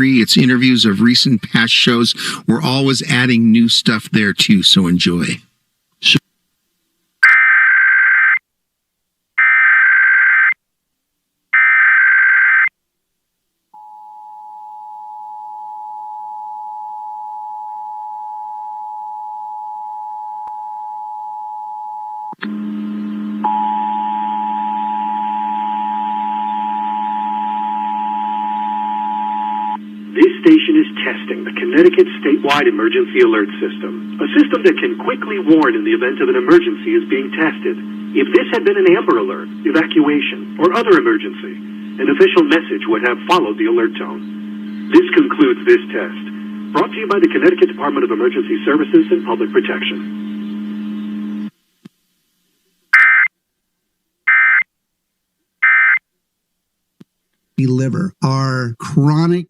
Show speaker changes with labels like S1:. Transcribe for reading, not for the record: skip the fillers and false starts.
S1: It's interviews of recent past shows. We're always adding new stuff there too, so enjoy.
S2: This station is testing the Connecticut statewide emergency alert system, a system that can quickly warn in the event of an emergency is being tested. If this had been an Amber Alert, evacuation, or other emergency, an official message would have followed the alert tone. This concludes this test. Brought to you by the Connecticut Department of Emergency Services and Public Protection.
S3: Deliver our chronic